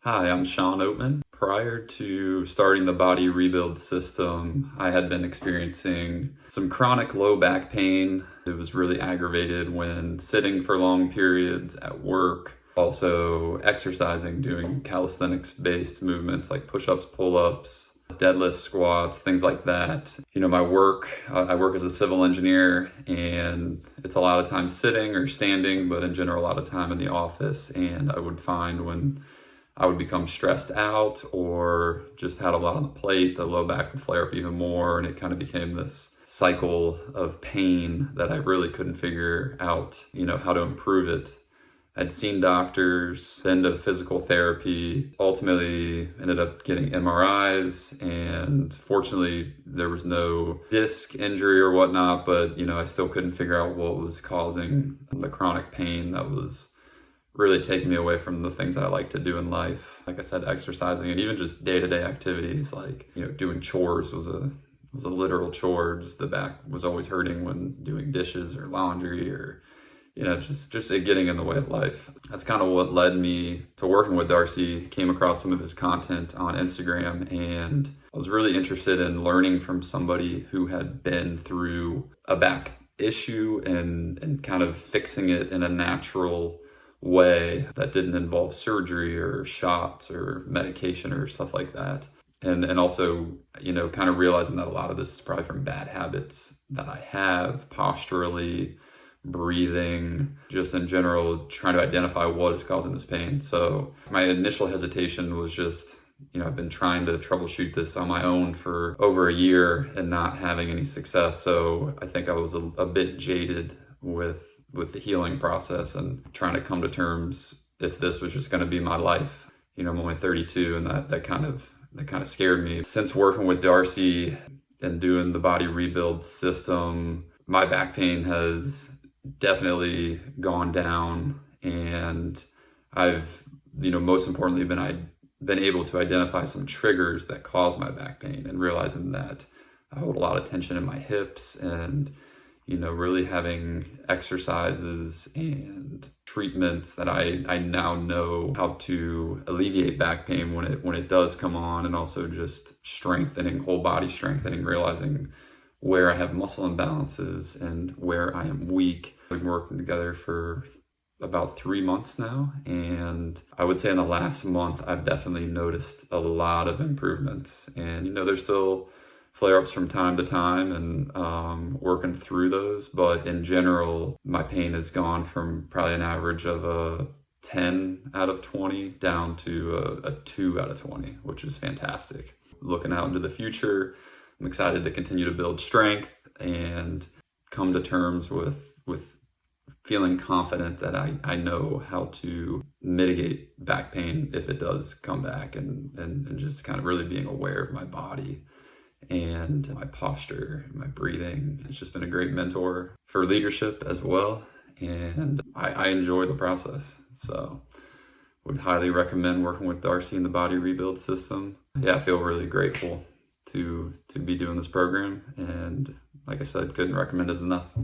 Hi, I'm Sean Oatman. Prior to starting the body rebuild system, I had been experiencing some chronic low back pain. It was really aggravated when sitting for long periods at work. Also exercising, doing calisthenics-based movements like push-ups, pull-ups, deadlift, squats, things like that. My work, I work as a civil engineer, and it's a lot of time sitting or standing, but in general, a lot of time in the office. And I would find when I would become stressed out or just had a lot on the plate, the low back would flare up even more, and it kind of became this cycle of pain that I really couldn't figure out, how to improve it. I'd seen doctors, been to physical therapy, ultimately ended up getting MRIs, and fortunately there was no disc injury or whatnot, but I still couldn't figure out what was causing the chronic pain that was really taking me away from the things I like to do in life. Like I said, exercising and even just day-to-day activities like, doing chores was a literal chore. Just the back was always hurting when doing dishes or laundry or just it getting in the way of life. That's kind of what led me to working with Darcy. Came across some of his content on Instagram, and I was really interested in learning from somebody who had been through a back issue and kind of fixing it in a natural way that didn't involve surgery or shots or medication or stuff like that. And also, kind of realizing that a lot of this is probably from bad habits that I have posturally, breathing, just in general, trying to identify what is causing this pain. So my initial hesitation was just, I've been trying to troubleshoot this on my own for over a year and not having any success. So I think I was a bit jaded with the healing process and trying to come to terms if this was just going to be my life. I'm only 32, and that kind of scared me. Since working with Darcy and doing the body rebuild system, my back pain has definitely gone down, and I've, most importantly, been able to identify some triggers that cause my back pain, and realizing that I hold a lot of tension in my hips, and really having exercises and treatments that I now know how to alleviate back pain when it does come on, and also just strengthening, whole body strengthening, realizing where I have muscle imbalances and where I am weak. We've been working together for about 3 months now, and I would say in the last month I've definitely noticed a lot of improvements. And there's still flare-ups from time to time, and working through those, but in general my pain has gone from probably an average of a 10 out of 20 down to a 2 out of 20, which is fantastic. Looking out into the future, I'm excited to continue to build strength and come to terms with feeling confident that I know how to mitigate back pain if it does come back, and just kind of really being aware of my body and my posture, my breathing. It's just been a great mentor for leadership as well, and I enjoy the process. So would highly recommend working with Darcy in the body rebuild system. Yeah, I feel really grateful to be doing this program, and like I said, couldn't recommend it enough.